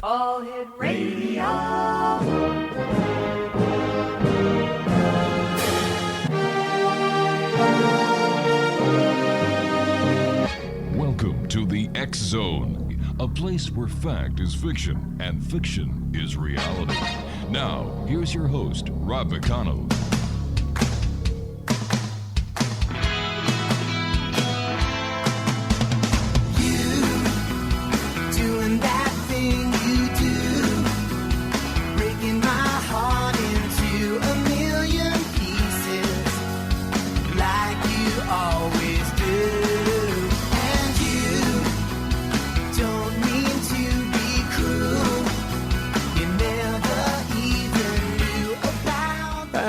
All Hit Radio. Welcome to the X Zone, a place where fact is fiction and fiction is reality. Now, here's your host, Rob McConnell.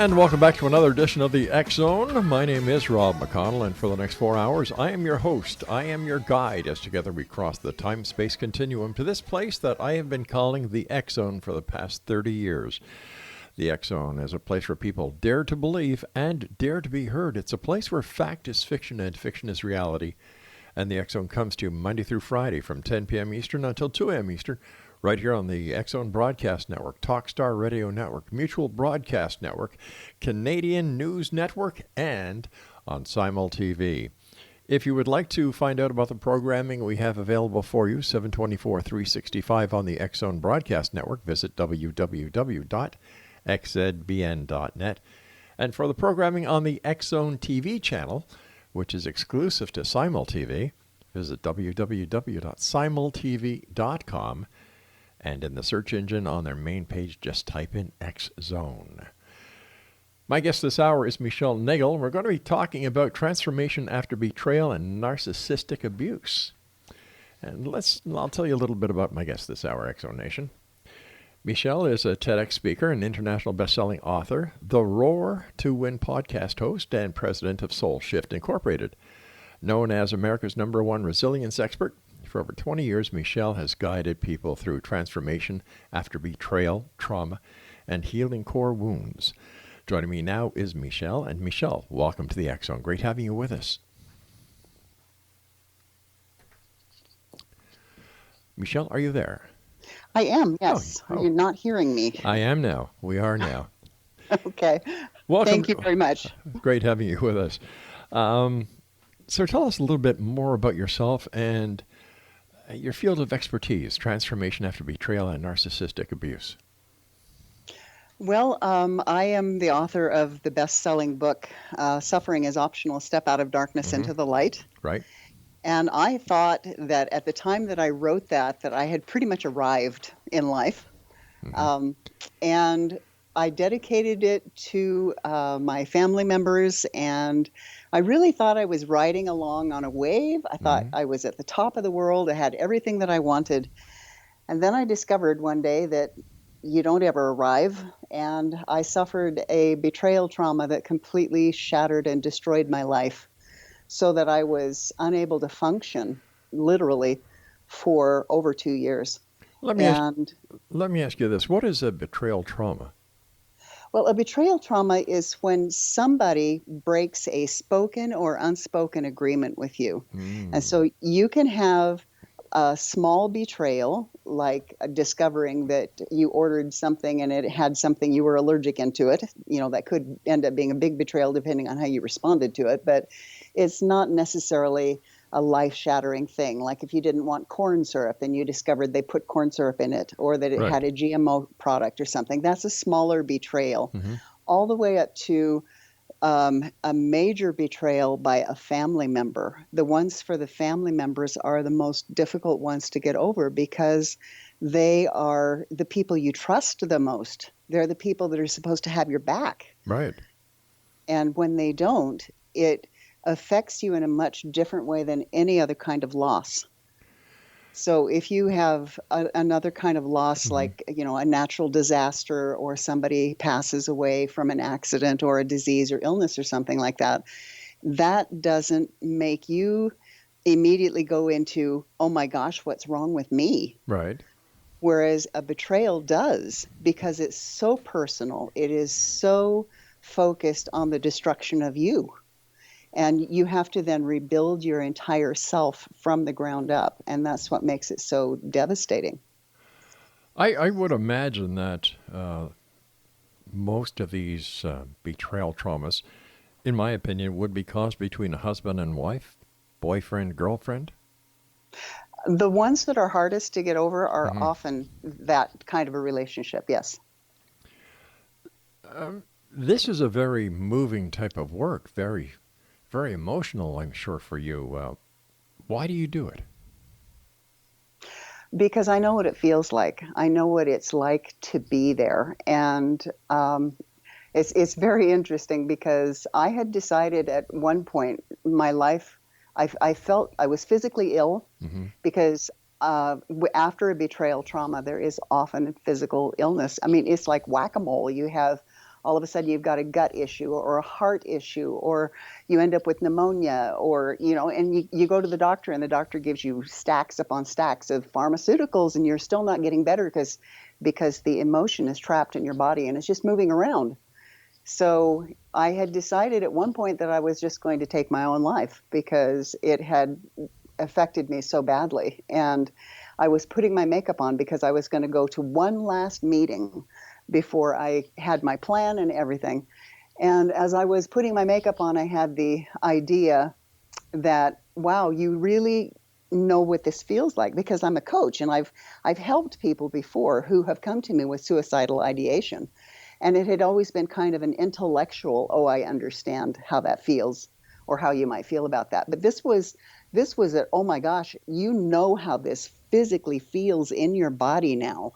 And welcome back to another edition of the X Zone. My name is Rob McConnell, and for the next 4 hours, I am your host. I am your guide as together we cross the time-space continuum to this place that I have been calling the X Zone for the past 30 years. The X Zone is a place where people dare to believe and dare to be heard. It's a place where fact is fiction and fiction is reality. And the X Zone comes to you Monday through Friday from 10 p.m. Eastern until 2 a.m. Eastern, right here on the X Zone Broadcast Network, Talkstar Radio Network, Mutual Broadcast Network, Canadian News Network, and on Simul TV. If you would like to find out about the programming we have available for you, 724-365 on the X Zone Broadcast Network, visit www.xzbn.net. And for the programming on the X Zone TV channel, which is exclusive to Simul TV, visit www.simultv.com. And in the search engine on their main page, just type in X Zone. My guest this hour is Michelle Nagel. We're going to be talking about transformation after betrayal and narcissistic abuse. And I'll tell you a little bit about my guest this hour, X Zone Nation. Michelle is a TEDx speaker and international best-selling author, the Roar to Win podcast host, and president of Soul Shift Incorporated. Known as America's #1 resilience expert, for over 20 years, Michelle has guided people through transformation after betrayal, trauma, and healing core wounds. Joining me now is Michelle. And Michelle, welcome to the X Zone. Great having you with us. Michelle, are you there? I am, yes. Oh. You're not hearing me. I am now. We are now. Okay. Welcome. Thank you very much. Great having you with us. So tell us a little bit more about yourself and your field of expertise, transformation after betrayal and narcissistic abuse. Well, I am the author of the best-selling book, Suffering is Optional, Step Out of Darkness into the Light. Right. And I thought that at the time that I wrote that I had pretty much arrived in life. And I dedicated it to my family members, and I really thought I was riding along on a wave. I thought I was at the top of the world. I had everything that I wanted. And then I discovered one day that you don't ever arrive, and I suffered a betrayal trauma that completely shattered and destroyed my life so that I was unable to function, literally, for over 2 years. Let me ask you this. What is a betrayal trauma? Well, a betrayal trauma is when somebody breaks a spoken or unspoken agreement with you. And so you can have a small betrayal, like discovering that you ordered something and it had something you were allergic into it. You know, that could end up being a big betrayal depending on how you responded to it. But it's not necessarily a life-shattering thing. Like if you didn't want corn syrup and you discovered they put corn syrup in it, or that it had a GMO product or something, that's a smaller betrayal. All the way up to a major betrayal by a family member. The ones for the family members are the most difficult ones to get over because they are the people you trust the most. They're the people that are supposed to have your back. Right. And when they don't, it affects you in a much different way than any other kind of loss. So if you have another kind of loss, like, you know, a natural disaster, or somebody passes away from an accident or a disease or illness or something like that, that doesn't make you immediately go into, oh my gosh, what's wrong with me? Right. Whereas a betrayal does, because it's so personal. It is so focused on the destruction of you. And you have to then rebuild your entire self from the ground up. And that's what makes it so devastating. I would imagine that most of these betrayal traumas, in my opinion, would be caused between a husband and wife, boyfriend, girlfriend. The ones that are hardest to get over are often that kind of a relationship, yes. This is a very moving type of work, very, very emotional, I'm sure, for you. Why do you do it? Because I know what it feels like. I know what it's like to be there. And it's very interesting because I had decided at one point in my life, I felt I was physically ill because after a betrayal trauma, there is often physical illness. I mean, it's like whack-a-mole. You have all of a sudden you've got a gut issue or a heart issue, or you end up with pneumonia, or, and you go to the doctor and the doctor gives you stacks upon stacks of pharmaceuticals and you're still not getting better because the emotion is trapped in your body and it's just moving around. So I had decided at one point that I was just going to take my own life because it had affected me so badly. And I was putting my makeup on because I was going to go to one last meeting before I had my plan and everything. And as I was putting my makeup on, I had the idea that, wow, you really know what this feels like, because I'm a coach and I've helped people before who have come to me with suicidal ideation. And it had always been kind of an intellectual, oh, I understand how that feels or how you might feel about that. But this was a, oh my gosh, you know how this physically feels in your body now.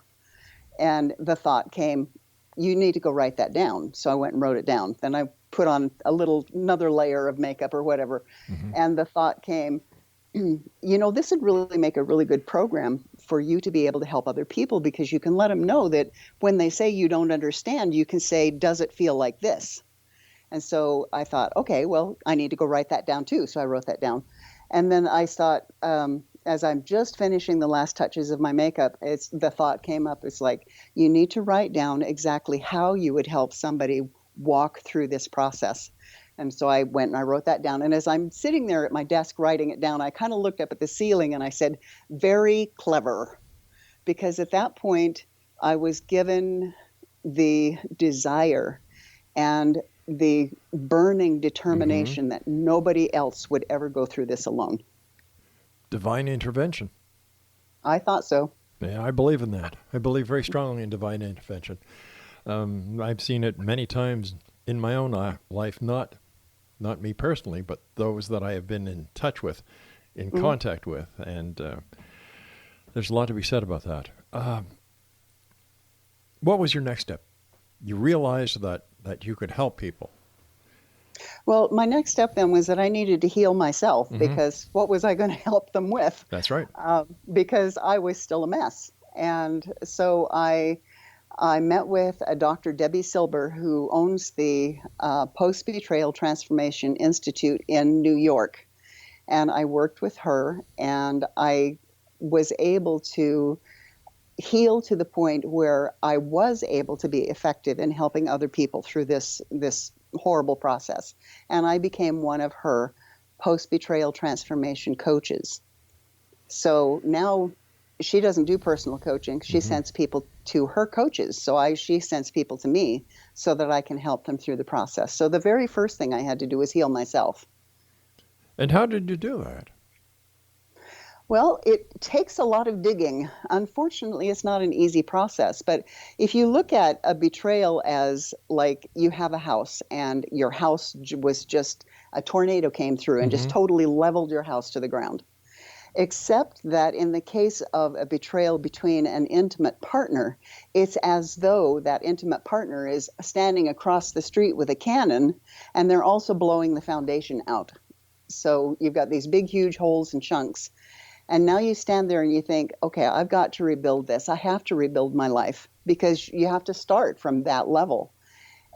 And the thought came, you need to go write that down. So I went and wrote it down. Then I put on another layer of makeup or whatever. And the thought came, this would really make a really good program for you to be able to help other people, because you can let them know that when they say you don't understand, you can say, does it feel like this? And so I thought, okay, well, I need to go write that down too. So I wrote that down. And then I thought, as I'm just finishing the last touches of my makeup, the thought came up. It's like, you need to write down exactly how you would help somebody walk through this process. And so I went and I wrote that down. And as I'm sitting there at my desk writing it down, I kind of looked up at the ceiling and I said, very clever. Because at that point, I was given the desire and the burning determination that nobody else would ever go through this alone. Divine intervention. I thought so. Yeah, I believe in that. I believe very strongly in divine intervention. I've seen it many times in my own life, not me personally, but those that I have been in touch with, in contact with, and there's a lot to be said about that. What was your next step? You realized that you could help people. Well, my next step then was that I needed to heal myself, because what was I going to help them with? That's right. Because I was still a mess. And so I met with a Dr. Debbie Silber, who owns the Post-Betrayal Transformation Institute in New York. And I worked with her, and I was able to heal to the point where I was able to be effective in helping other people through this horrible process. And I became one of her post-betrayal transformation coaches. So now she doesn't do personal coaching. She sends people to her coaches. So she sends people to me so that I can help them through the process. So the very first thing I had to do was heal myself. And how did you do that? Well, it takes a lot of digging. Unfortunately, it's not an easy process. But if you look at a betrayal as like you have a house and your house was just a tornado came through and just totally leveled your house to the ground. Except that in the case of a betrayal between an intimate partner, it's as though that intimate partner is standing across the street with a cannon, and they're also blowing the foundation out. So you've got these big, huge holes and chunks. And now you stand there and you think, okay, I've got to rebuild this. I have to rebuild my life, because you have to start from that level.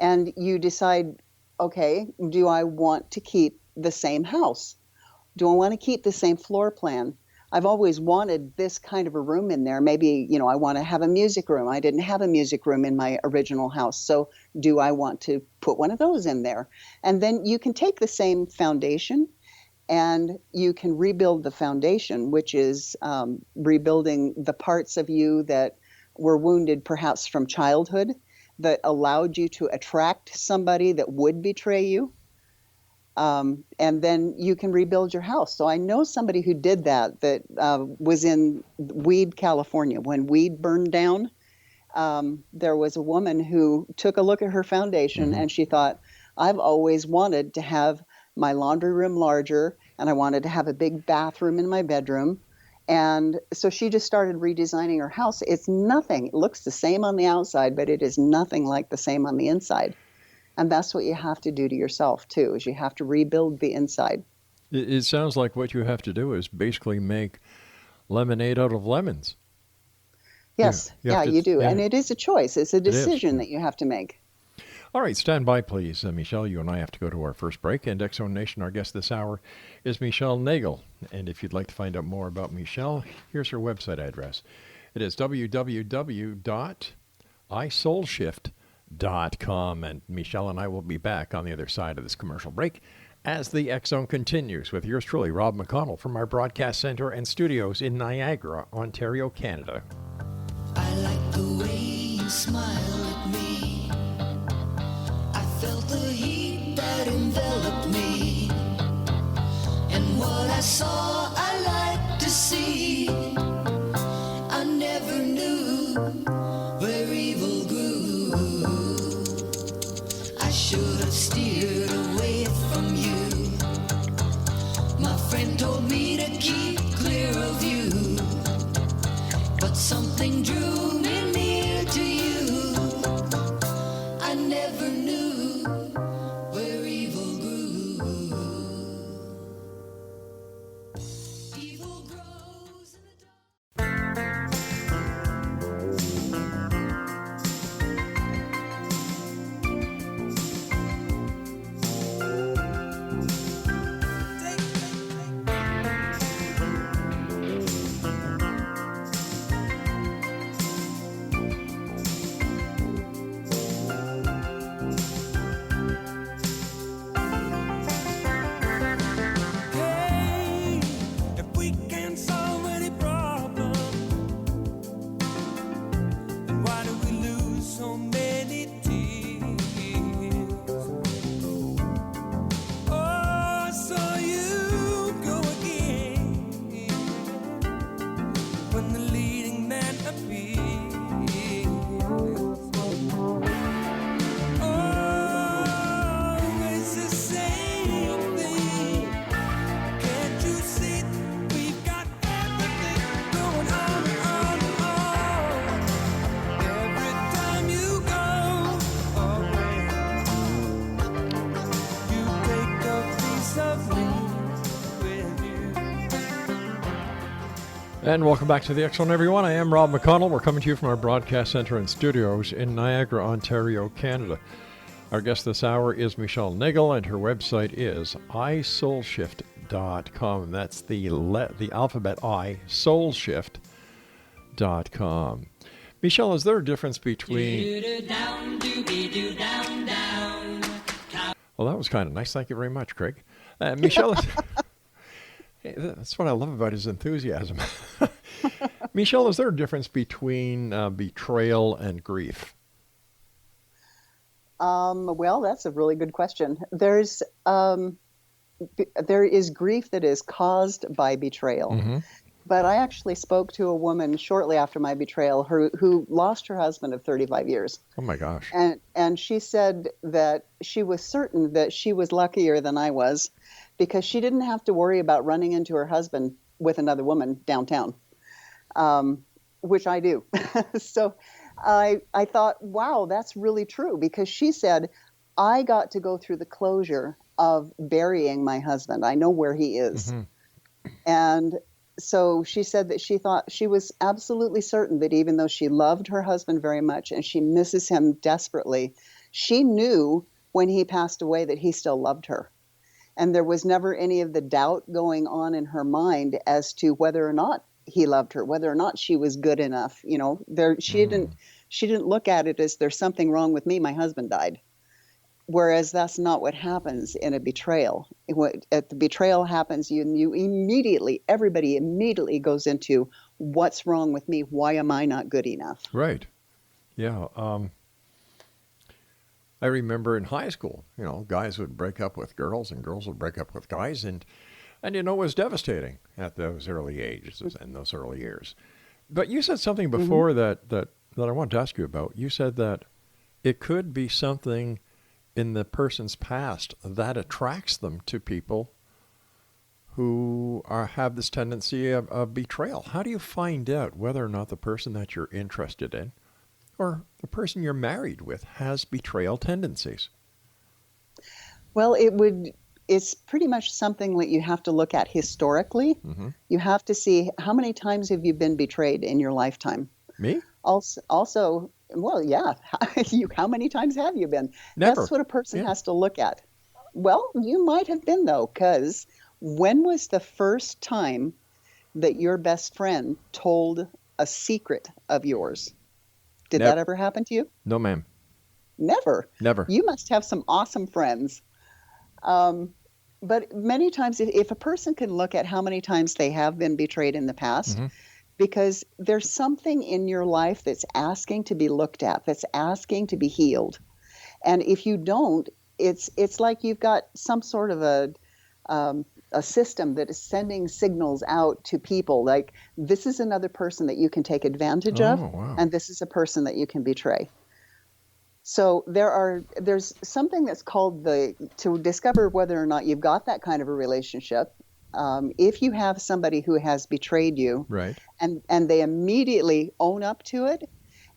And you decide, okay, do I want to keep the same house? Do I want to keep the same floor plan? I've always wanted this kind of a room in there. Maybe, I want to have a music room. I didn't have a music room in my original house. So do I want to put one of those in there? And then you can take the same foundation and you can rebuild the foundation, which is rebuilding the parts of you that were wounded perhaps from childhood, that allowed you to attract somebody that would betray you. And then you can rebuild your house. So I know somebody who did that was in Weed, California. When Weed burned down, there was a woman who took a look at her foundation and she thought, I've always wanted to have my laundry room larger, and I wanted to have a big bathroom in my bedroom. And so she just started redesigning her house. It's nothing. It looks the same on the outside, but it is nothing like the same on the inside. And that's what you have to do to yourself, too, is you have to rebuild the inside. It sounds like what you have to do is basically make lemonade out of lemons. Yes, you do. Yeah. And it is a choice. It's a decision that you have to make. All right, stand by, please. Michelle, you and I have to go to our first break. And X Zone Nation, our guest this hour is Michelle Nagel. And if you'd like to find out more about Michelle, here's her website address. It is www.isoulshift.com. And Michelle and I will be back on the other side of this commercial break as the X Zone continues with yours truly, Rob McConnell, from our broadcast center and studios in Niagara, Ontario, Canada. I like the way you smile at me. I felt the heat that enveloped me. And what I saw, I like to see. I never knew where evil grew. I should have steered away from you. My friend told me to keep clear of you. But something drew me near to you. I never knew where evil grew. Evil grows in the dark. Hey, if we can solve any problem, then why do we lose so many tears? Oh, so you go again when the leading man appears. Always the same thing. Can't you see we've got everything going on? Every time you go away, you take a piece of me with you. And welcome back to the X Zone, everyone. I am Rob McConnell. We're coming to you from our broadcast center and studios in Niagara, Ontario, Canada. Our guest this hour is Michelle Nagel, and her website is isoulshift.com. That's the alphabet I, soulshift.com. Michelle, is there a difference between... Well, that was kind of nice. Thank you very much, Craig. Michelle, hey, that's what I love about his enthusiasm. Michelle, is there a difference between betrayal and grief? Well, that's a really good question. There is grief that is caused by betrayal. But I actually spoke to a woman shortly after my betrayal who lost her husband of 35 years. Oh, my gosh. And she said that she was certain that she was luckier than I was because she didn't have to worry about running into her husband with another woman downtown, which I do. So I thought, wow, that's really true, because she said, I got to go through the closure of burying my husband. I know where he is. And so she said that she thought she was absolutely certain that even though she loved her husband very much and she misses him desperately, she knew when he passed away that he still loved her. And there was never any of the doubt going on in her mind as to whether or not he loved her, whether or not she was good enough. She didn't look at it as there's something wrong with me. My husband died. Whereas that's not what happens in a betrayal. At the betrayal happens, everybody immediately goes into what's wrong with me? Why am I not good enough? Right. Yeah. I remember in high school, guys would break up with girls and girls would break up with guys, and it was devastating at those early ages and those early years. But you said something before that I wanted to ask you about. You said that it could be something in the person's past that attracts them to people who have this tendency of betrayal. How do you find out whether or not the person that you're interested in or the person you're married with has betrayal tendencies? Well, it's pretty much something that you have to look at historically. You have to see how many times have you been betrayed in your lifetime. Me? Also, well, yeah. How many times have you been? Never. That's what a person has to look at. Well, you might have been, though, because when was the first time that your best friend told a secret of yours? Did that ever happen to you? No, ma'am. Never. Never. You must have some awesome friends. But many times, if a person can look at how many times they have been betrayed in the past, because there's something in your life that's asking to be looked at, that's asking to be healed. And if you don't, it's like you've got some sort of a system that is sending signals out to people like, this is another person that you can take advantage of, and this is a person that you can betray. So there's something that's called to discover whether or not you've got that kind of a relationship. If you have somebody who has betrayed you, right, and they immediately own up to it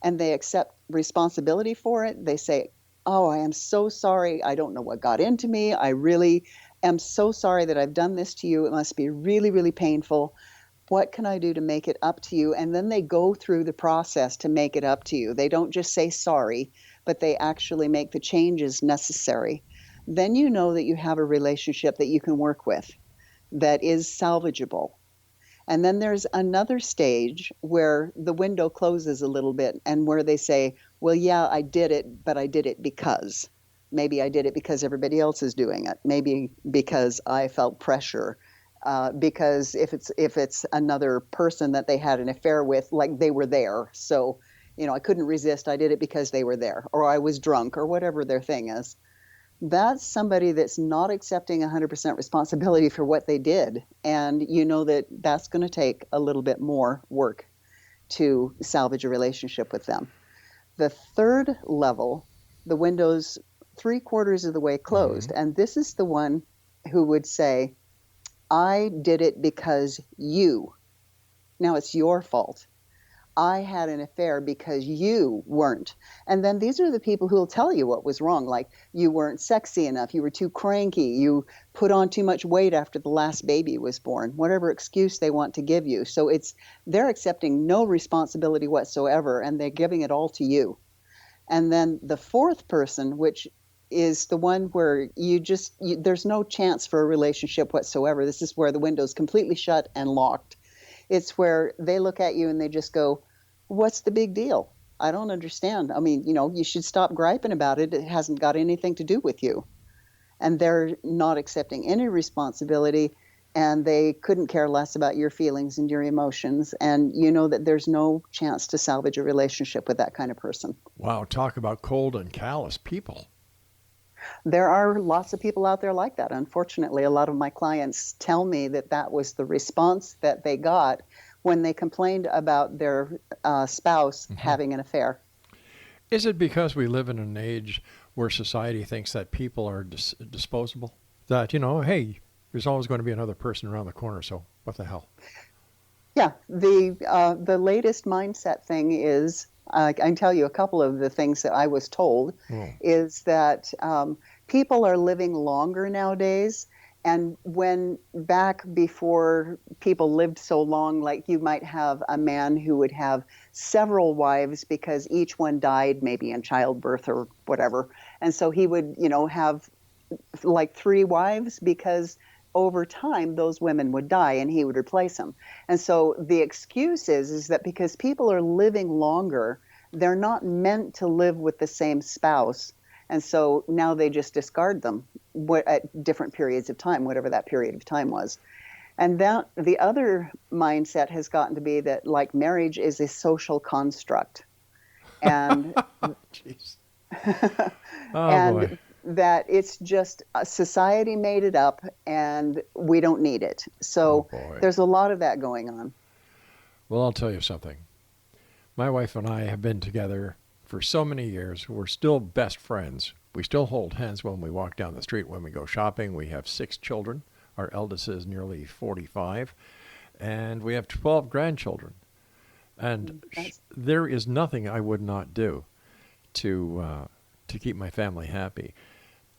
and they accept responsibility for it, they say, oh, I am so sorry. I don't know what got into me. I really am so sorry that I've done this to you. It must be really, really painful. What can I do to make it up to you? And then they go through the process to make it up to you. They don't just say sorry, but they actually make the changes necessary. Then you know that you have a relationship that you can work with that is salvageable. And then there's another stage where the window closes a little bit and where they say, well, yeah, I did it, but I did it because. Maybe I did it because everybody else is doing it. Maybe because I felt pressure. Because if it's another person that they had an affair with, like they were there. So, I couldn't resist. I did it because they were there, or I was drunk, or whatever their thing is. That's somebody that's not accepting 100% responsibility for what they did. And you know that's going to take a little bit more work to salvage a relationship with them. The third level, the window's 3/4 of the way closed. And this is the one who would say, I did it because you. Now it's your fault. I had an affair because you weren't. And then these are the people who will tell you what was wrong, like you weren't sexy enough, you were too cranky, you put on too much weight after the last baby was born, whatever excuse they want to give you. So they're accepting no responsibility whatsoever, and they're giving it all to you. And then the fourth person, which is the one where there's no chance for a relationship whatsoever. This is where the window's completely shut and locked. It's where they look at you and they just go, what's the big deal? I don't understand. I mean, you should stop griping about it. It hasn't got anything to do with you. And they're not accepting any responsibility, and they couldn't care less about your feelings and your emotions. And you know that there's no chance to salvage a relationship with that kind of person. Wow, talk about cold and callous people. There are lots of people out there like that. Unfortunately, a lot of my clients tell me that was the response that they got when they complained about their spouse having an affair. Is it because we live in an age where society thinks that people are disposable? That, hey, there's always going to be another person around the corner, so what the hell? Yeah, the latest mindset thing is, I can tell you a couple of the things that I was told, is that people are living longer nowadays. And when back before people lived so long, like you might have a man who would have several wives because each one died maybe in childbirth or whatever. And so he would, have like 3 wives, because over time those women would die and he would replace them. And so the excuse is that because people are living longer, they're not meant to live with the same spouse. And so now they just discard them at different periods of time, whatever that period of time was. And that the other mindset has gotten to be that, like, marriage is a social construct. And Jeez. and Boy. that it's just society made it up and we don't need it. So Boy. there's a lot of that going on. Well, I'll tell you something. My wife and I have been together for so many years. We're still best friends. We still hold hands when we walk down the street, when we go shopping. We have 6 children. Our eldest is nearly 45. And we have 12 grandchildren. And there is nothing I would not do to keep my family happy.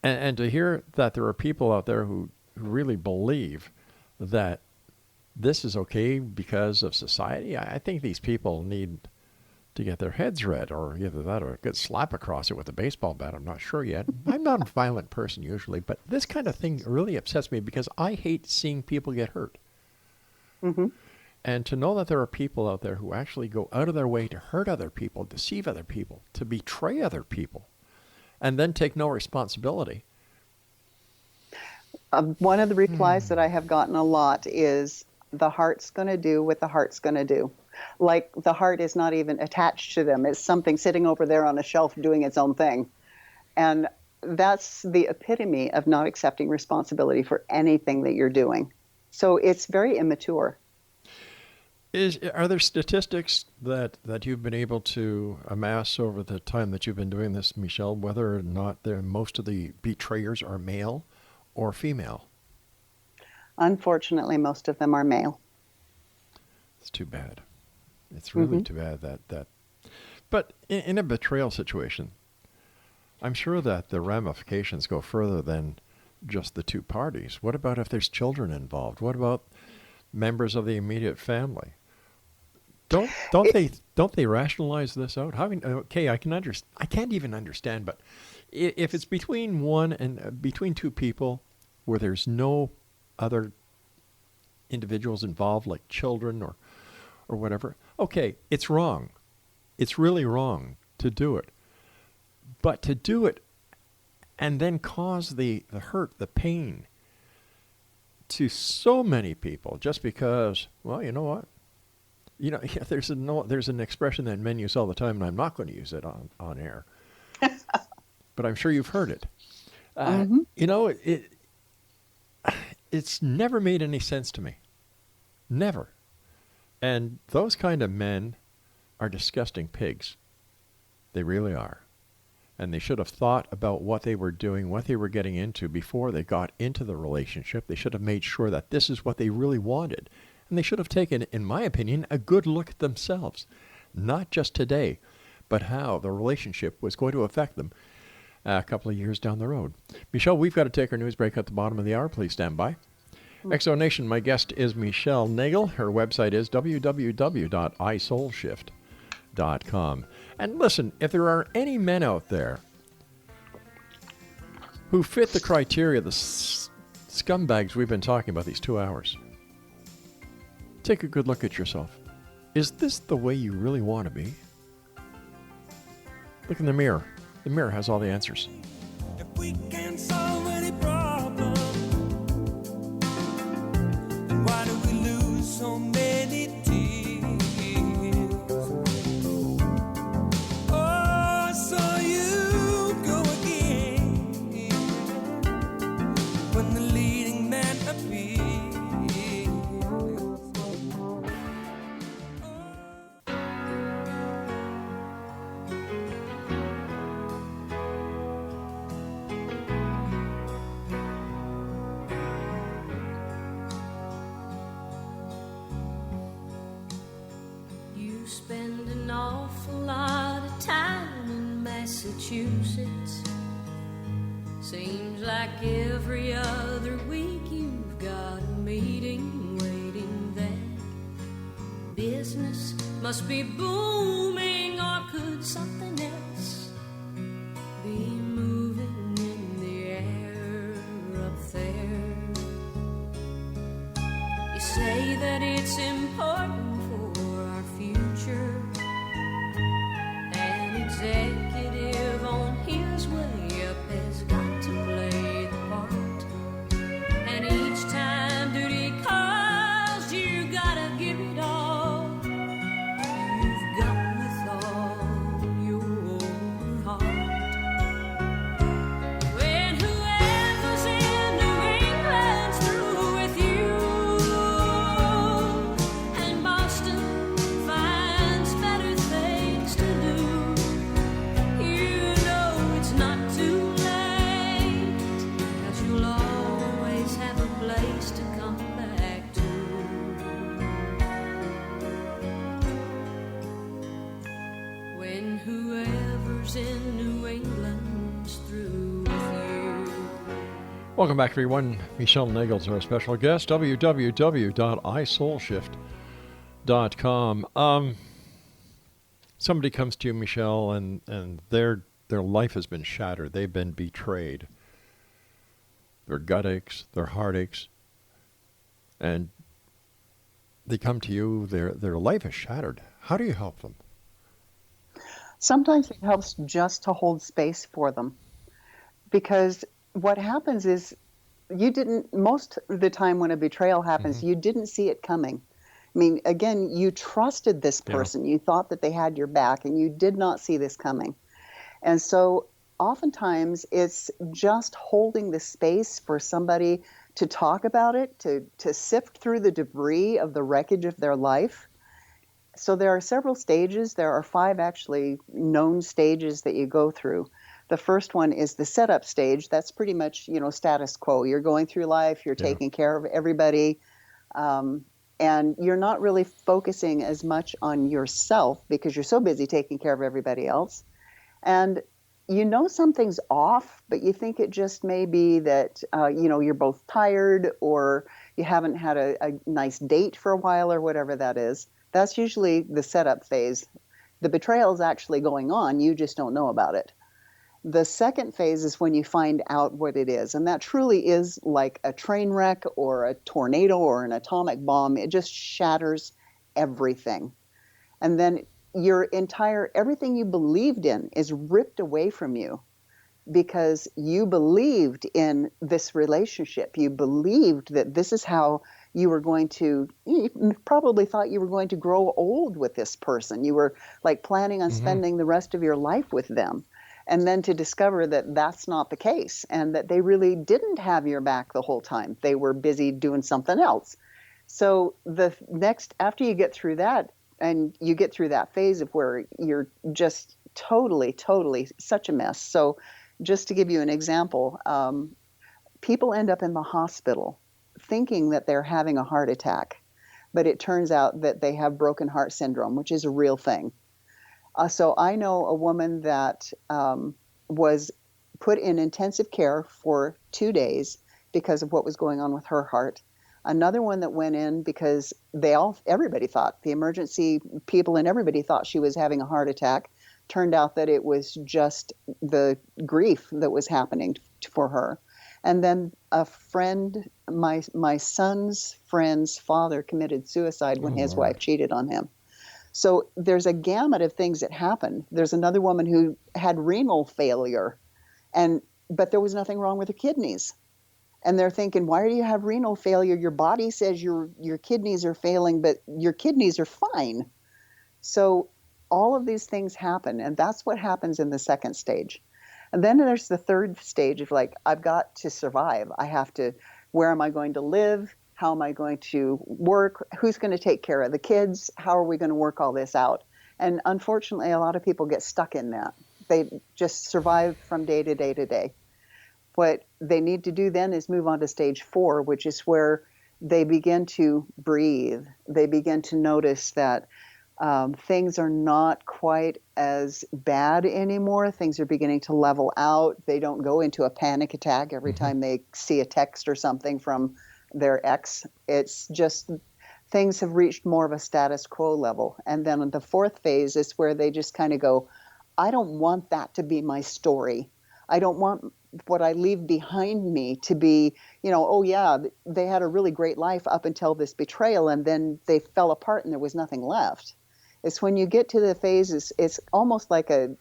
And to hear that there are people out there who really believe that this is okay because of society, I think these people need to get their heads read, or either that or a good slap across it with a baseball bat. I'm not sure yet. I'm not a violent person usually, but this kind of thing really upsets me because I hate seeing people get hurt. Mm-hmm. And to know that there are people out there who actually go out of their way to hurt other people, deceive other people, to betray other people, and then take no responsibility. One of the replies that I have gotten a lot is, the heart's going to do what the heart's going to do. Like the heart is not even attached to them. It's something sitting over there on a shelf doing its own thing. And that's the epitome of not accepting responsibility for anything that you're doing. So it's very immature. Are there statistics that you've been able to amass over the time that you've been doing this, Michelle, whether or not most of the betrayers are male or female? Unfortunately, most of them are male. It's too bad. It's really too bad that. But in a betrayal situation, I'm sure that the ramifications go further than just the 2 parties. What about if there's children involved? What about members of the immediate family? Don't they rationalize this out? Okay, I can't even understand. But if it's between between 2 people where there's no other individuals involved, like children or whatever, okay, it's wrong. It's really wrong to do it. But to do it and then cause the hurt, the pain to so many people just because, well, you know what? There's an expression that men use all the time, and I'm not going to use it on air. But I'm sure you've heard it. It's never made any sense to me. Never. And those kind of men are disgusting pigs. They really are. And they should have thought about what they were doing, what they were getting into before they got into the relationship. They should have made sure that this is what they really wanted. And they should have taken, in my opinion, a good look at themselves. Not just today, but how the relationship was going to affect them a couple of years down the road. Michelle, we've got to take our news break at the bottom of the hour. Please stand by. Exo Nation, my guest is Michelle Nagel. Her website is www.isoulshift.com. And listen, if there are any men out there who fit the criteria, the scumbags we've been talking about these 2 hours, take a good look at yourself. Is this the way you really want to be? Look in the mirror. The mirror has all the answers. If we can't solve any problem, then why do we lose so many tears? Oh, I saw you go again when the leading man appears. You spend an awful lot of time in Massachusetts. Seems like every other week you've got a meeting waiting there. Business must be booming, or could something else be moving in the air? lives in New England's through with you. Welcome back, everyone. Michelle Nagel's our special guest. www.isoulshift.com. Somebody comes to you, Michelle, and their life has been shattered. They've been betrayed. Their gut aches, their heart aches, and they come to you. Their life is shattered. How do you help them? Sometimes it helps just to hold space for them, because what happens is most of the time when a betrayal happens, you didn't see it coming. I mean, again, you trusted this person. You thought that they had your back, and you did not see this coming. And so oftentimes it's just holding the space for somebody to talk about it, to sift through the debris of the wreckage of their life. So there are several stages. There are 5 actually known stages that you go through. The first one is the setup stage. That's pretty much, status quo. You're going through life, you're taking care of everybody, and you're not really focusing as much on yourself because you're so busy taking care of everybody else. And something's off, but you think it just may be that, you're both tired or you haven't had a nice date for a while or whatever that is. That's usually the setup phase. The betrayal is actually going on. You just don't know about it. The second phase is when you find out what it is. And that truly is like a train wreck or a tornado or an atomic bomb. It just shatters everything. And then everything you believed in is ripped away from you because you believed in this relationship. You believed that this is how you probably thought you were going to grow old with this person. You were like planning on spending the rest of your life with them. And then to discover that that's not the case and that they really didn't have your back the whole time. They were busy doing something else. So after you get through that, and you get through that phase of where you're just totally such a mess. So just to give you an example, people end up in the hospital thinking that they're having a heart attack, but it turns out that they have broken heart syndrome, which is a real thing. So I know a woman that was put in intensive care for 2 days because of what was going on with her heart. Another one that went in because everybody thought, the emergency people and everybody thought she was having a heart attack. Turned out that it was just the grief that was happening for her. And then a friend, my son's friend's father committed suicide when his wife cheated on him. So there's a gamut of things that happen. There's another woman who had renal failure, but there was nothing wrong with her kidneys. And they're thinking, why do you have renal failure? Your body says your kidneys are failing, but your kidneys are fine. So all of these things happen, and that's what happens in the second stage. And then there's the third stage of I've got to survive. Where am I going to live? How am I going to work? Who's going to take care of the kids? How are we going to work all this out? And unfortunately, a lot of people get stuck in that. They just survive from day to day to day. What they need to do then is move on to stage 4, which is where they begin to breathe. They begin to notice that things are not quite as bad anymore. Things are beginning to level out. They don't go into a panic attack every time they see a text or something from their ex. It's just things have reached more of a status quo level. And then the fourth phase is where they just kind of go, I don't want that to be my story. I don't want what I leave behind me to be, oh yeah, they had a really great life up until this betrayal, and then they fell apart and there was nothing left. It's when you get to the phases, it's almost like a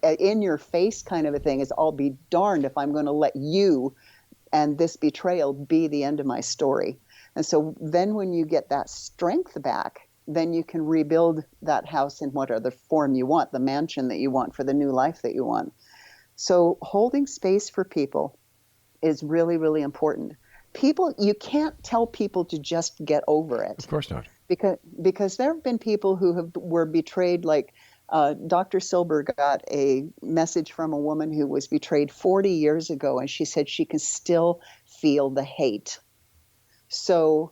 in your face kind of a thing. Is I'll be darned if I'm going to let you and this betrayal be the end of my story. And so then when you get that strength back, then you can rebuild that house in whatever form you want, the mansion that you want for the new life that you want. So holding space for people is really, really important. You can't tell people to just get over it. Of course not. Because there have been people who were betrayed, like Dr. Silber got a message from a woman who was betrayed 40 years ago, and she said she can still feel the hate. So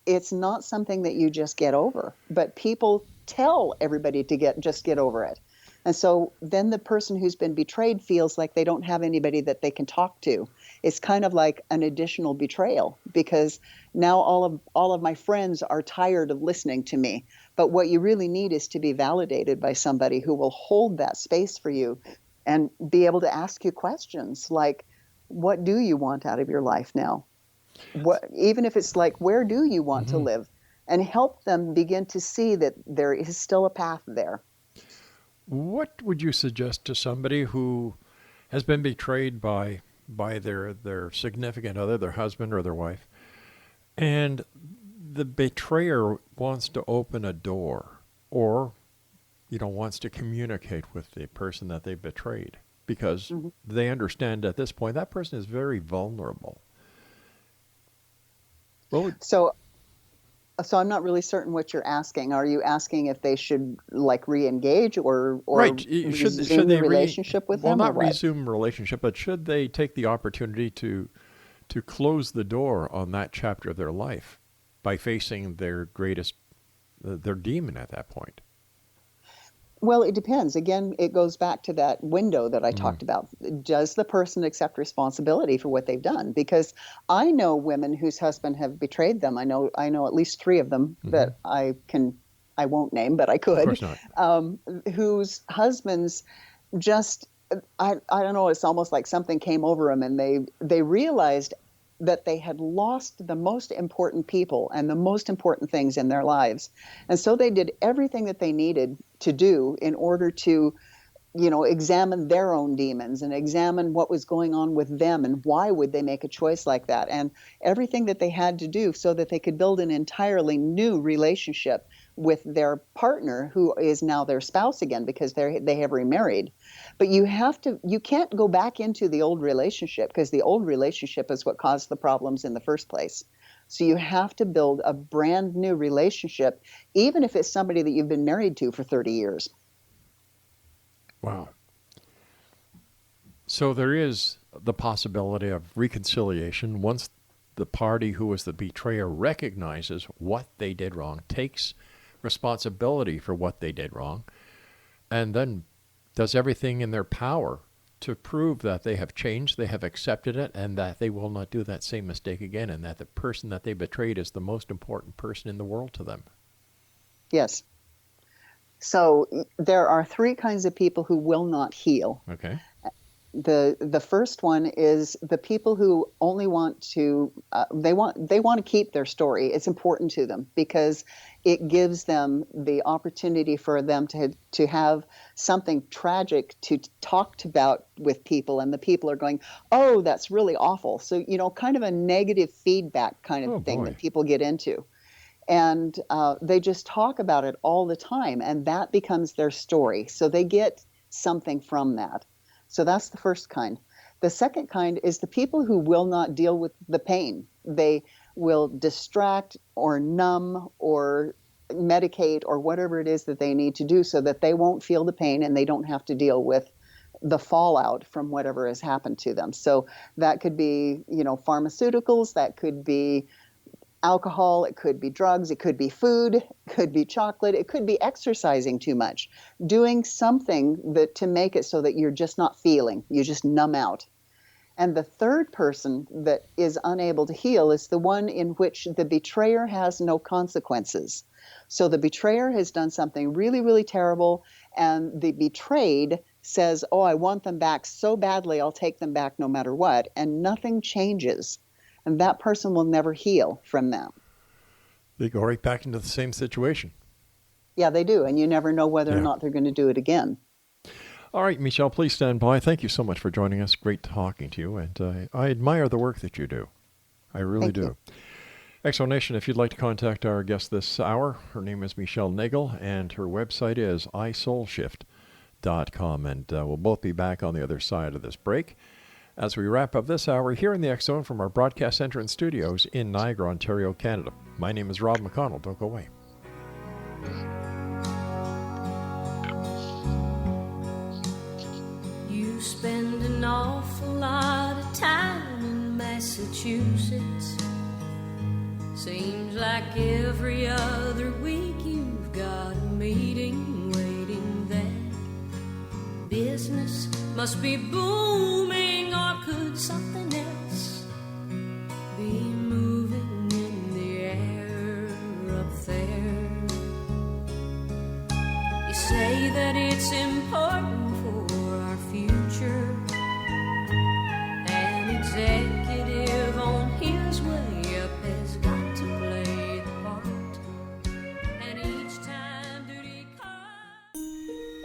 it's not something that you just get over, but people tell everybody to just get over it. And so then the person who's been betrayed feels like they don't have anybody that they can talk to. It's kind of like an additional betrayal, because now all of my friends are tired of listening to me. But what you really need is to be validated by somebody who will hold that space for you and be able to ask you questions like, what do you want out of your life now? Even if it's like, where do you want to live? And help them begin to see that there is still a path there. What would you suggest to somebody who has been betrayed by their significant other, their husband or their wife, and the betrayer wants to open a door, or wants to communicate with the person that they betrayed, because they understand at this point that person is very vulnerable? So I'm not really certain what you're asking. Are you asking if they should like re-engage or right? Resume the relationship with them? Well, not resume relationship, but should they take the opportunity to close the door on that chapter of their life by facing their demon at that point? Well, it depends. Again, it goes back to that window that I talked about. Does the person accept responsibility for what they've done? Because I know women whose husband have betrayed them. I know at least 3 of them that I won't name, but I could. Of course not. Whose husbands just, I don't know, it's almost like something came over them, and they realized that they had lost the most important people and the most important things in their lives. And so they did everything that they needed to do in order to, examine their own demons and examine what was going on with them and why would they make a choice like that, and everything that they had to do so that they could build an entirely new relationship with their partner, who is now their spouse again, because they have remarried. But you can't go back into the old relationship, because the old relationship is what caused the problems in the first place. So you have to build a brand new relationship, even if it's somebody that you've been married to for 30 years. Wow. So there is the possibility of reconciliation once the party who was the betrayer recognizes what they did wrong, takes responsibility for what they did wrong, and then does everything in their power to prove that they have changed, they have accepted it, and that they will not do that same mistake again, and that the person that they betrayed is the most important person in the world to them. Yes. So there are 3 kinds of people who will not heal. Okay. The first one is the people who only want to they want to keep their story. It's important to them because it gives them the opportunity for them to have something tragic to talk about with people, and the people are going, oh, that's really awful. So kind of a negative feedback kind of thing that people get into. And they just talk about it all the time, and that becomes their story. So they get something from that. So that's the first kind. The second kind is the people who will not deal with the pain. They will distract or numb or medicate or whatever it is that they need to do so that they won't feel the pain and they don't have to deal with the fallout from whatever has happened to them. So that could be, pharmaceuticals, that could be alcohol, it could be drugs, it could be food, it could be chocolate, it could be exercising too much, doing something to make it so that you're just not feeling, you just numb out. And the third person that is unable to heal is the one in which the betrayer has no consequences. So the betrayer has done something really, really terrible, and the betrayed says, oh, I want them back so badly, I'll take them back no matter what, and nothing changes. And that person will never heal from that. They go right back into the same situation. Yeah, they do. And you never know whether or not they're going to do it again. All right, Michelle, please stand by. Thank you so much for joining us. Great talking to you. And I admire the work that you do. I really do. Exo Nation, if you'd like to contact our guest this hour, her name is Michelle Nagel, and her website is isoulshift.com. And we'll both be back on the other side of this break as we wrap up this hour here in the X Zone from our broadcast center and studios in Niagara, Ontario, Canada. My name is Rob McConnell. Don't go away. You spend an awful lot of time in Massachusetts. Seems like every other week you've got a meeting waiting there. must be booming, or could something else be moving in the air up there? You say that it's important for our future. An executive on his way up has got to play the part, and each time duty comes.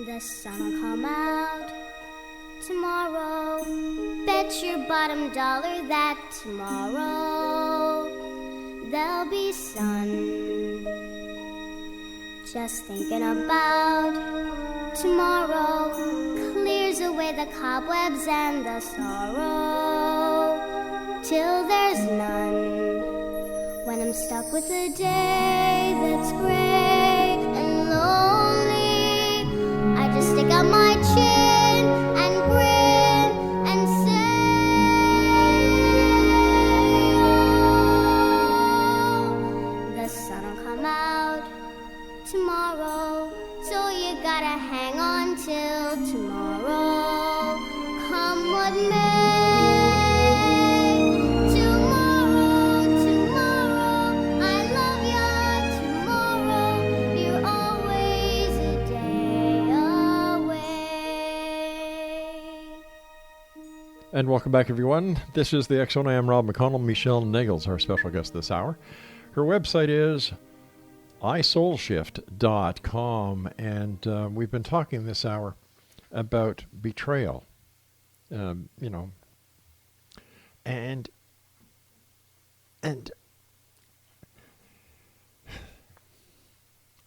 The sun will come out tomorrow. Bet your bottom dollar that tomorrow there'll be sun. Just thinking about tomorrow clears away the cobwebs and the sorrow till there's none. When I'm stuck with a day that's gray and lonely, I just stick out my chin and grin and say, oh, the sun will come out tomorrow, so you gotta hang on till tomorrow. Come what may, tomorrow, tomorrow, I love ya, tomorrow, you're always a day away. And welcome back, everyone. This is the X Zone. I am Rob McConnell. Michelle Nagel is our special guest this hour. Her website is isoulshift.com, and we've been talking this hour about betrayal. And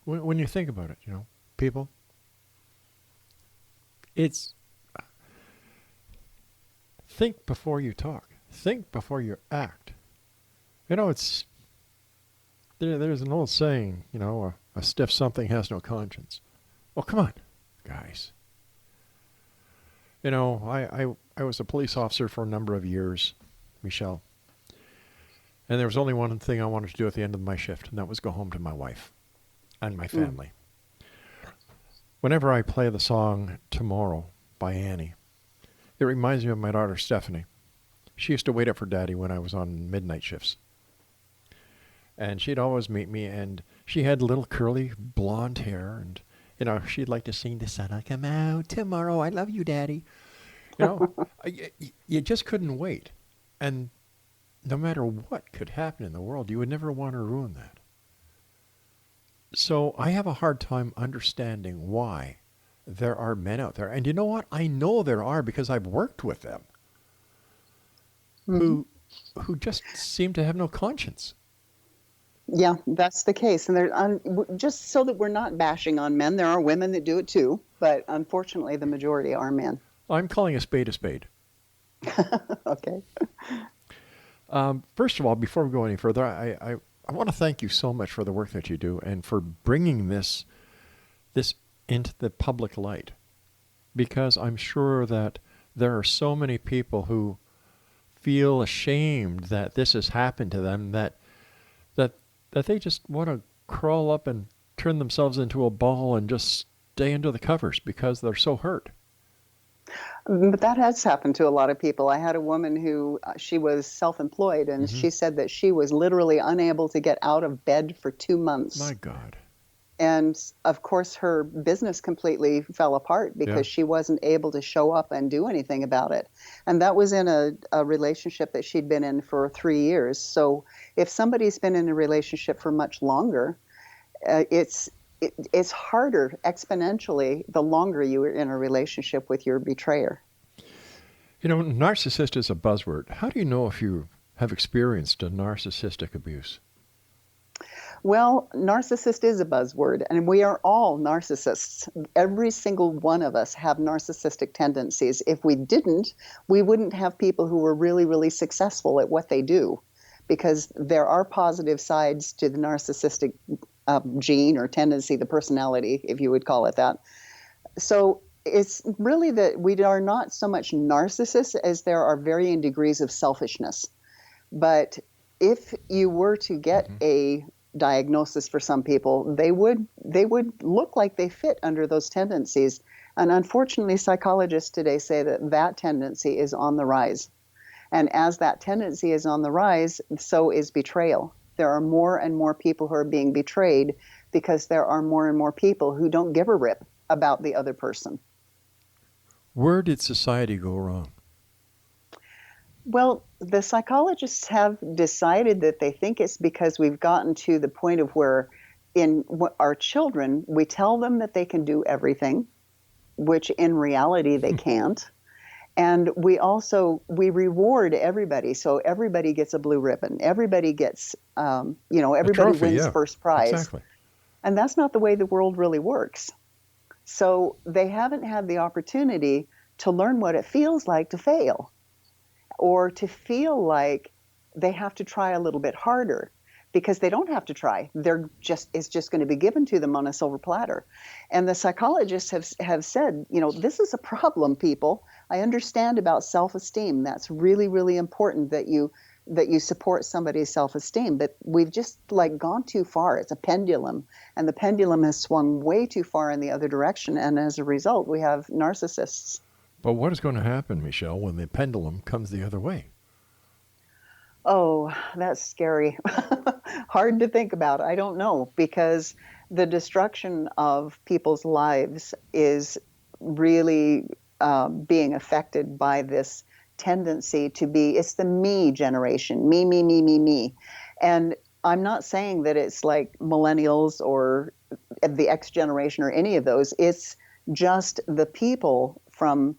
when you think about it, people, it's think before you talk, think before you act. It's there's an old saying, a stiff something has no conscience. Well, come on, guys. I was a police officer for a number of years, Michelle. And there was only one thing I wanted to do at the end of my shift, and that was go home to my wife and my family. Whenever I play the song Tomorrow by Annie, it reminds me of my daughter Stephanie. She used to wait up for Daddy when I was on midnight shifts. And she'd always meet me, and she had little curly blonde hair, and, she'd like to sing, the sun will come out tomorrow, I love you, Daddy. You just couldn't wait. And no matter what could happen in the world, you would never want to ruin that. So I have a hard time understanding why there are men out there. And you know what? I know there are because I've worked with them who just seem to have no conscience. Yeah, that's the case. And just so that we're not bashing on men, there are women that do it too, but unfortunately the majority are men. I'm calling a spade a spade. Okay. First of all, before we go any further, I want to thank you so much for the work that you do and for bringing this into the public light, because I'm sure that there are so many people who feel ashamed that this has happened to them, that they just want to crawl up and turn themselves into a ball and just stay under the covers because they're so hurt. But that has happened to a lot of people. I had a woman who, she was self-employed, and she said that she was literally unable to get out of bed for 2 months. My God. And of course, her business completely fell apart because she wasn't able to show up and do anything about it. And that was in a relationship that she'd been in for 3 years. So if somebody's been in a relationship for much longer, it's harder exponentially the longer you are in a relationship with your betrayer. Narcissist is a buzzword. How do you know if you have experienced a narcissistic abuse? Well, narcissist is a buzzword, and we are all narcissists. Every single one of us have narcissistic tendencies. If we didn't, we wouldn't have people who were really, really successful at what they do, because there are positive sides to the narcissistic gene or tendency, the personality, if you would call it that. So it's really that we are not so much narcissists as there are varying degrees of selfishness. But if you were to get a diagnosis for some people, they would look like they fit under those tendencies. And unfortunately, psychologists today say that that tendency is on the rise. And as that tendency is on the rise, so is betrayal. There are more and more people who are being betrayed because there are more and more people who don't give a rip about the other person. Where did society go wrong? Well, the psychologists have decided that they think it's because we've gotten to the point of where in our children, we tell them that they can do everything, which in reality they can't. And we reward everybody. So everybody gets a blue ribbon. Everybody gets, everybody trophy, wins yeah. first prize. Exactly. And that's not the way the world really works. So they haven't had the opportunity to learn what it feels like to fail, or to feel like they have to try a little bit harder, because they don't have to try. It's just going to be given to them on a silver platter. And the psychologists have said, this is a problem, people. I understand about self-esteem. That's really, really important that you support somebody's self-esteem. But we've just gone too far. It's a pendulum, and the pendulum has swung way too far in the other direction. And as a result, we have narcissists. But what is going to happen, Michelle, when the pendulum comes the other way? Oh, that's scary. Hard to think about. I don't know, because the destruction of people's lives is really being affected by this tendency to be, it's the me generation, me, me, me, me, me. And I'm not saying that it's like millennials or the X generation or any of those. It's just the people from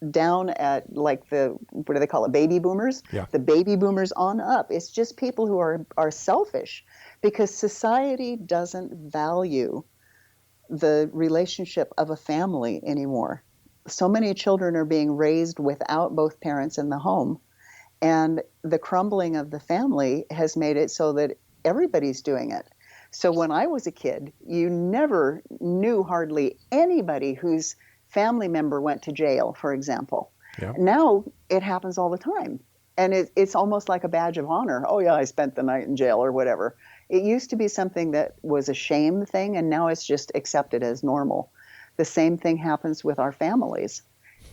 down at what do they call it, baby boomers? Yeah. The baby boomers on up. It's just people who are selfish, because society doesn't value the relationship of a family anymore. So many children are being raised without both parents in the home, and the crumbling of the family has made it so that everybody's doing it. So when I was a kid, you never knew hardly anybody whose family member went to jail, for example. Yeah. Now it happens all the time. And it's almost like a badge of honor. Oh, yeah, I spent the night in jail or whatever. It used to be something that was a shame thing, and now it's just accepted as normal. The same thing happens with our families.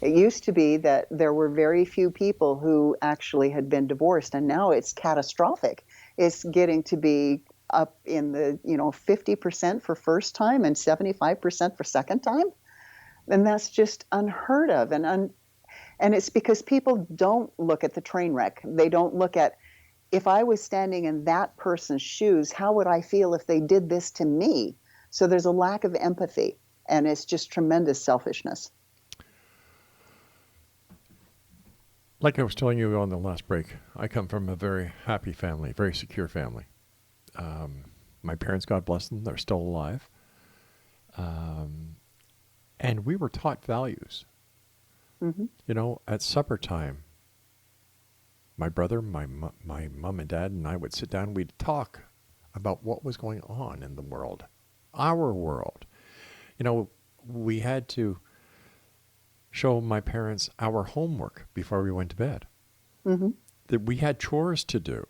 It used to be that there were very few people who actually had been divorced, and now it's catastrophic. It's getting to be up in the 50% for first time and 75% for second time. And that's just unheard of. And it's because people don't look at the train wreck. They don't look at, if I was standing in that person's shoes, how would I feel if they did this to me? So there's a lack of empathy, and it's just tremendous selfishness. Like I was telling you on the last break, I come from a very happy family, very secure family. My parents, God bless them, they're still alive. And we were taught values. Mm-hmm. At supper time, my brother, my mom and dad, and I would sit down. We'd talk about what was going on in the world, our world. We had to show my parents our homework before we went to bed. Mm-hmm. That we had chores to do.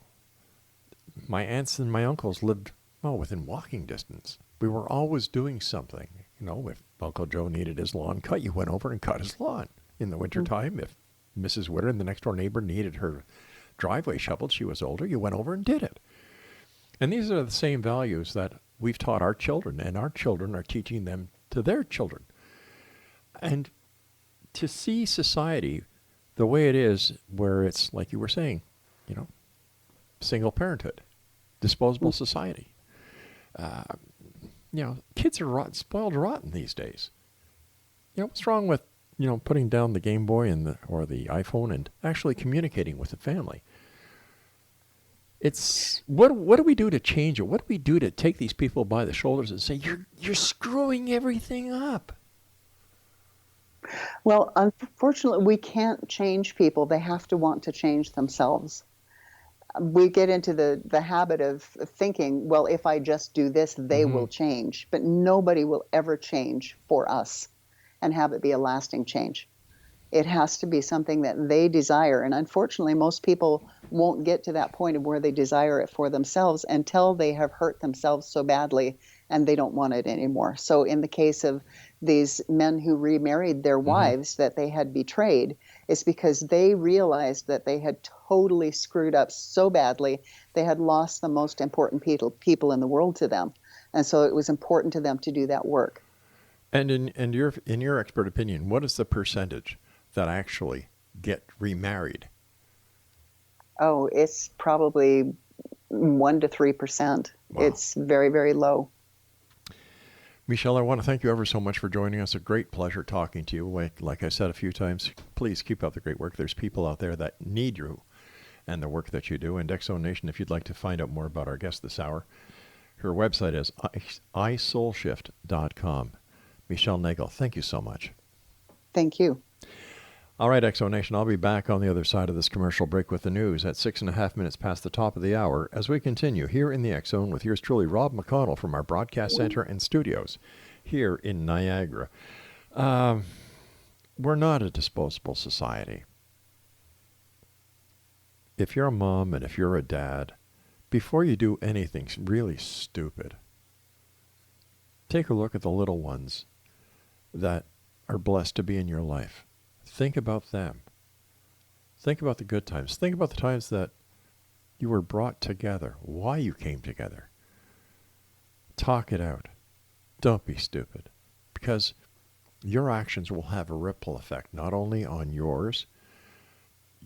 My aunts and my uncles lived within walking distance. We were always doing something. If Uncle Joe needed his lawn cut, you went over and cut his lawn. In the wintertime, if Mrs. Witter, the next door neighbor, needed her driveway shoveled, she was older, you went over and did it. And these are the same values that we've taught our children, and our children are teaching them to their children. And to see society the way it is, where it's, like you were saying, single parenthood, disposable society. Kids are spoiled rotten these days. What's wrong with, putting down the Game Boy or the iPhone and actually communicating with the family? It's what do we do to change it? What do we do to take these people by the shoulders and say, you're screwing everything up? Well, unfortunately, we can't change people. They have to want to change themselves. We get into the habit of thinking, well, if I just do this, they will change. But nobody will ever change for us and have it be a lasting change. It has to be something that they desire. And unfortunately, most people won't get to that point of where they desire it for themselves until they have hurt themselves so badly and they don't want it anymore. So in the case of these men who remarried their wives that they had betrayed, it's because they realized that they had totally screwed up so badly, they had lost the most important people in the world to them. And so it was important to them to do that work. And in your expert opinion, what is the percentage that actually get remarried? Oh, it's probably 1 to 3%. Wow. It's very, very low. Michelle, I want to thank you ever so much for joining us. A great pleasure talking to you. Like I said a few times, please keep up the great work. There's people out there that need you and the work that you do. And X Zone Nation, if you'd like to find out more about our guest this hour, her website is isoulshift.com. Michelle Nagel, thank you so much. Thank you. All right, X Zone Nation, I'll be back on the other side of this commercial break with the news at 6.5 minutes past the top of the hour as we continue here in the X Zone with yours truly, Rob McConnell, from our broadcast center and studios here in Niagara. We're not a disposable society. If you're a mom and if you're a dad, before you do anything really stupid, take a look at the little ones that are blessed to be in your life. Think about them. Think about the good times. Think about the times that you were brought together, why you came together. Talk it out. Don't be stupid, because your actions will have a ripple effect, not only on your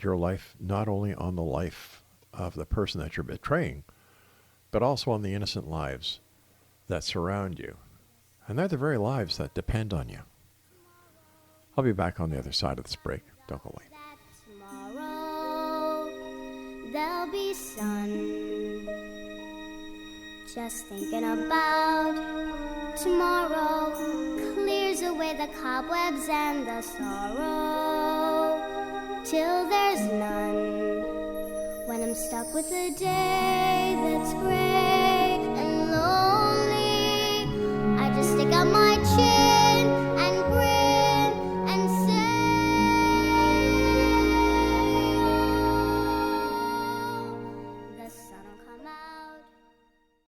life, not only on the life of the person that you're betraying, but also on the innocent lives that surround you. And they're the very lives that depend on you. I'll be back on the other side of this break. Don't go away. Tomorrow there'll be sun. Just thinking about tomorrow clears away the cobwebs and the sorrow till there's none. When I'm stuck with the day